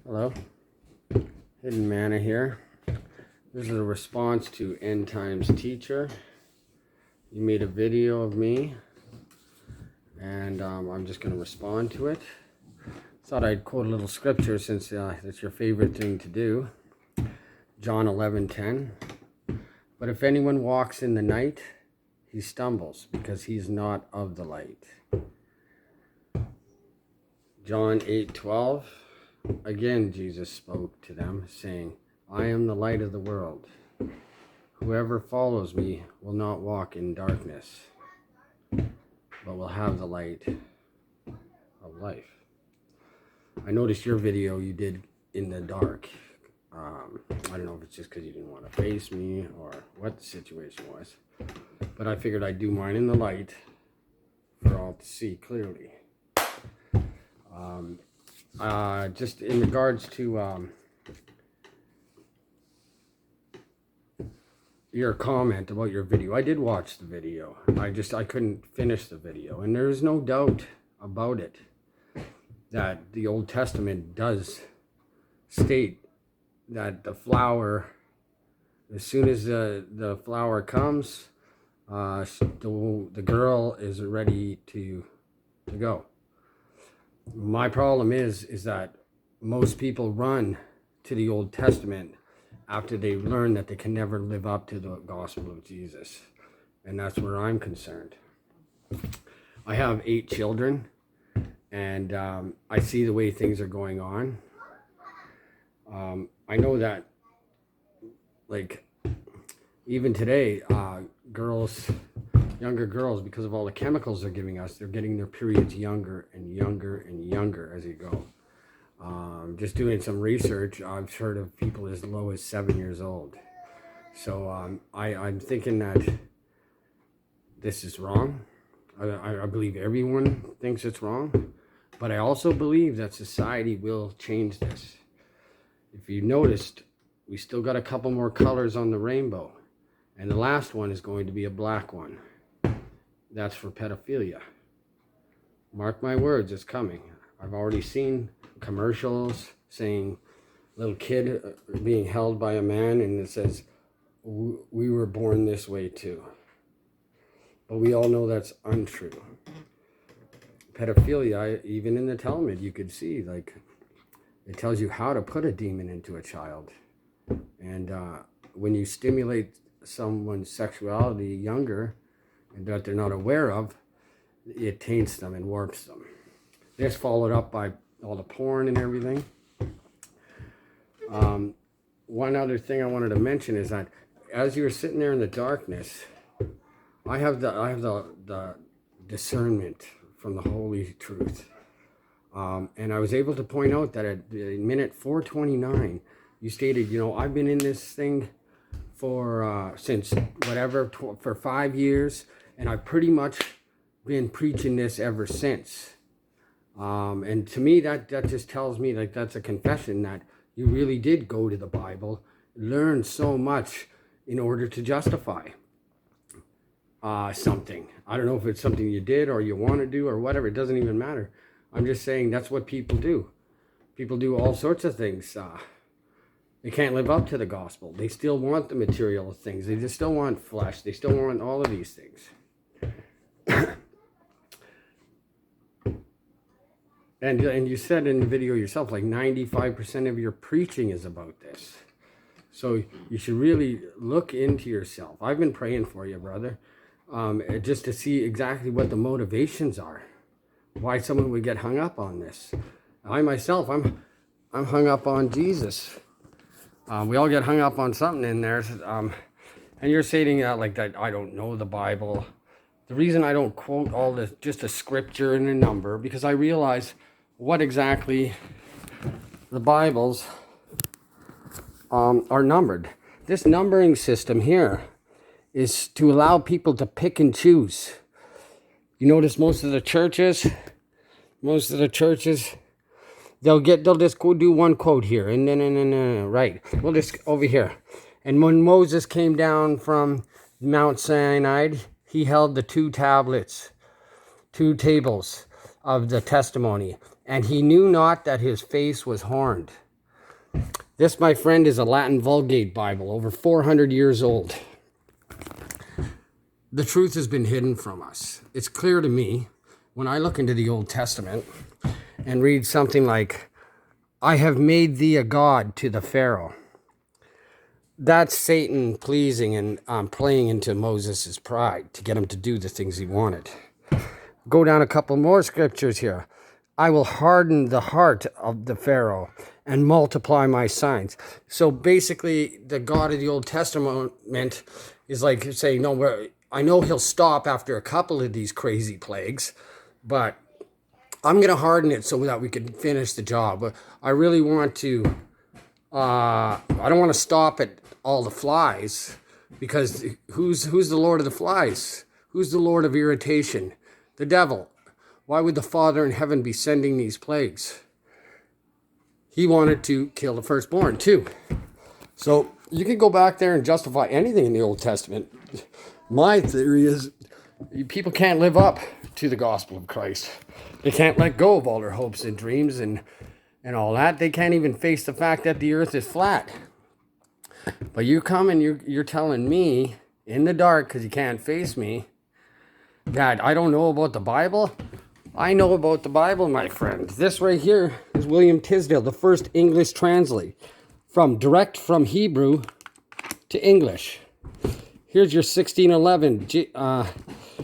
Hello, Hidden Manna here. This is a response to End Times Teacher. You made a video of me, and I'm just going to respond to it. Thought I'd quote a little scripture since that's your favorite thing to do. John 11:10. But if anyone walks in the night, he stumbles because he's not of the light. John 8:12. Again, Jesus spoke to them, saying, I am the light of the world. Whoever follows me will not walk in darkness, but will have the light of life. I noticed your video you did in the dark. I don't know if it's just because you didn't want to face me or what the situation was, but I figured I'd do mine in the light for all to see clearly. Just in regards to your comment about your video, I did watch the video. I couldn't finish the video, and there's no doubt about it that the Old Testament does state that the flower, as soon as the flower comes, the girl is ready to go. My problem is that most people run to the Old Testament after they learn that they can never live up to the gospel of Jesus. And that's where I'm concerned. I have 8 children, and I see the way things are going on. I know that, like, even today, younger girls, because of all the chemicals they're giving us, they're getting their periods younger and younger and younger as they go. Just doing some research, I've heard of people as low as 7 years old. So I'm thinking that this is wrong. I believe everyone thinks it's wrong, but I also believe that society will change this. If you noticed, we still got a couple more colors on the rainbow, and the last one is going to be a black one. That's for pedophilia. Mark my words, it's coming. I've already seen commercials saying little kid being held by a man, and it says, we were born this way too. But we all know that's untrue. Pedophilia, even in the Talmud, you could see, like, it tells you how to put a demon into a child. And when you stimulate someone's sexuality younger, and that they're not aware of, it taints them and warps them. This followed up by all the porn and everything. One other thing I wanted to mention is that as you're sitting there in the darkness, I have the discernment from the Holy Truth. And I was able to point out that at minute 4:29, you stated, I've been in this thing for since whatever, for 5 years, and I've pretty much been preaching this ever since. And to me, that just tells me, like, that's a confession that you really did go to the Bible, learn so much in order to justify something. I don't know if it's something you did or you want to do or whatever. It doesn't even matter. I'm just saying that's what people do. People do all sorts of things. They can't live up to the gospel. They still want the material things. They just still want flesh. They still want all of these things. And you said in the video yourself, like 95% of your preaching is about this. So you should really look into yourself. I've been praying for you, brother, just to see exactly what the motivations are. Why someone would get hung up on this. I myself, I'm hung up on Jesus. We all get hung up on something in there. And you're saying like that I don't know the Bible. The reason I don't quote all this, just a scripture and a number, because I realize what exactly the Bibles are numbered. This numbering system here is to allow people to pick and choose. You notice most of the churches, they'll just go do one quote here, and then, right, we'll just over here. And when Moses came down from Mount Sinai, he held the 2 tables of the testimony, and he knew not that his face was horned. This, my friend, is a Latin Vulgate Bible, over 400 years old. The truth has been hidden from us. It's clear to me when I look into the Old Testament and read something like, I have made thee a god to the Pharaoh. That's Satan pleasing and playing into Moses' pride to get him to do the things he wanted. Go down a couple more scriptures here. I will harden the heart of the Pharaoh and multiply my signs. So basically, the God of the Old Testament is like saying, no, I know he'll stop after a couple of these crazy plagues, but I'm going to harden it so that we can finish the job. I really want to, I don't want to stop at all the flies, because who's the Lord of the flies? Who's the Lord of irritation? The devil. Why would the Father in heaven be sending these plagues? He wanted to kill the firstborn too. So you can go back there and justify anything in the Old Testament. My theory is people can't live up to the gospel of Christ. They can't let go of all their hopes and dreams and all that. They can't even face the fact that the earth is flat. But you come and you're telling me in the dark, because you can't face me, that I don't know about the Bible. I know about the Bible, my friend. This right here is William Tisdale, the first English translate, direct from Hebrew to English. Here's your 1611.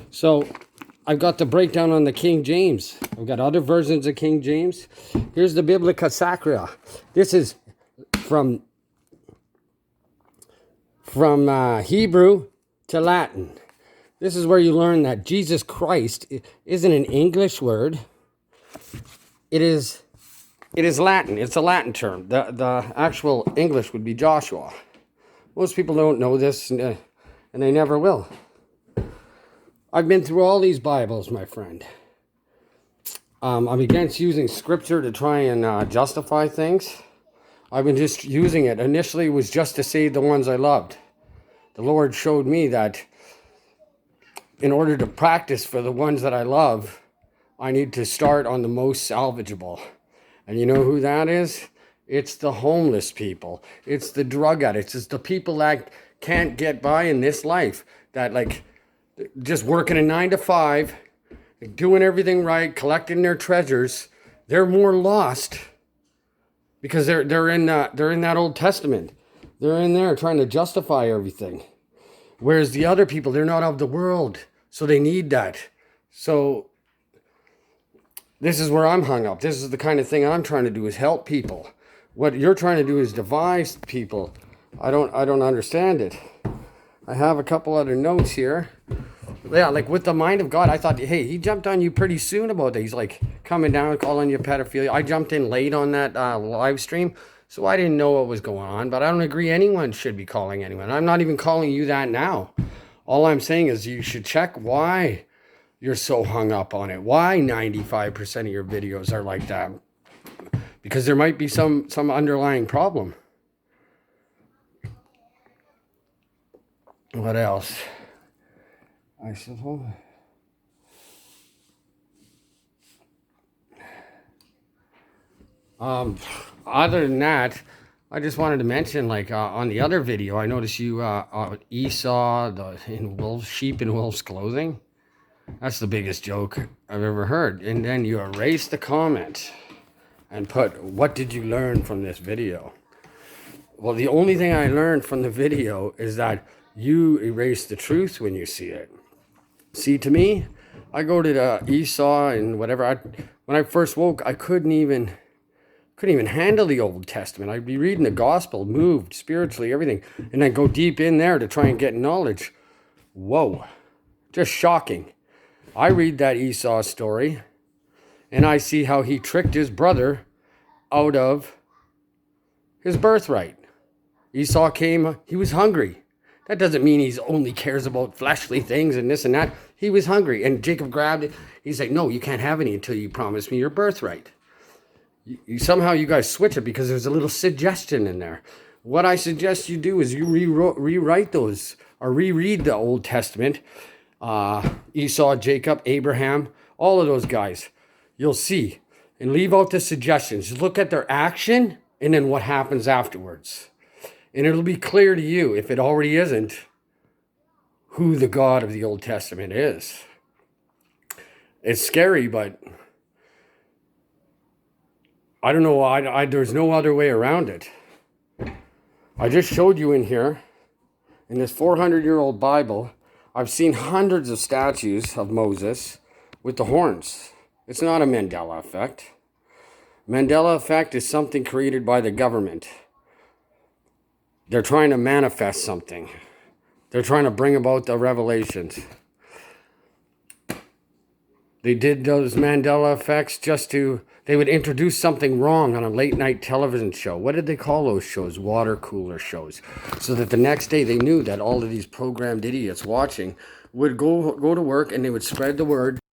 So I've got the breakdown on the King James. I've got other versions of King James. Here's the Biblica Sacra. This is from Hebrew to Latin. This is where you learn that Jesus Christ isn't an English word. It is Latin. It's a Latin term. The actual English would be Joshua. Most people don't know this, and they never will. I've been through all these Bibles, my friend. I'm against using scripture to try and justify things. I've been just using it. Initially, it was just to save the ones I loved. The Lord showed me that in order to practice for the ones that I love, I need to start on the most salvageable. And you know who that is? It's the homeless people. It's the drug addicts. It's the people that can't get by in this life. That like just working a 9 to 5, doing everything right, collecting their treasures. They're more lost because they're in that Old Testament. They're in there trying to justify everything. Whereas the other people, they're not of the world. So they need that. So this is where I'm hung up. This is the kind of thing I'm trying to do, is help people. What you're trying to do is divide people. I don't understand it. I have a couple other notes here. Yeah, like with the mind of God, I thought, hey, he jumped on you pretty soon about that. He's like coming down, calling you pedophilia. I jumped in late on that live stream, so I didn't know what was going on. But I don't agree anyone should be calling anyone. I'm not even calling you that now. All I'm saying is you should check why you're so hung up on it. Why 95% of your videos are like that. Because there might be some underlying problem. What else? I suppose. Other than that, I just wanted to mention, like on the other video, I noticed you Esau sheep in wolf's clothing. That's the biggest joke I've ever heard. And then you erase the comment and put, what did you learn from this video? Well, the only thing I learned from the video is that you erase the truth when you see it. See, to me, I go to the Esau and whatever. When I first woke, I couldn't even handle the Old Testament. I'd be reading the gospel, moved spiritually, everything, and then go deep in there to try and get knowledge. Whoa, just shocking. I read that Esau story, and I see how he tricked his brother out of his birthright. Esau came, he was hungry. That doesn't mean he only cares about fleshly things and this and that. He was hungry, and Jacob grabbed it. He's like, no, you can't have any until you promise me your birthright. Somehow you guys switch it because there's a little suggestion in there. What I suggest you do is you rewrite those or reread the Old Testament. Esau, Jacob, Abraham, all of those guys. You'll see. And leave out the suggestions. Look at their action and then what happens afterwards. And it'll be clear to you, if it already isn't, who the God of the Old Testament is. It's scary, but I don't know. There's no other way around it. I just showed you in here, in this 400-year-old Bible, I've seen hundreds of statues of Moses with the horns. It's not a Mandela effect. Mandela effect is something created by the government. They're trying to manifest something. They're trying to bring about the revelations. They did those Mandela effects they would introduce something wrong on a late night television show. What did they call those shows? Water cooler shows. So that the next day they knew that all of these programmed idiots watching would go to work and they would spread the word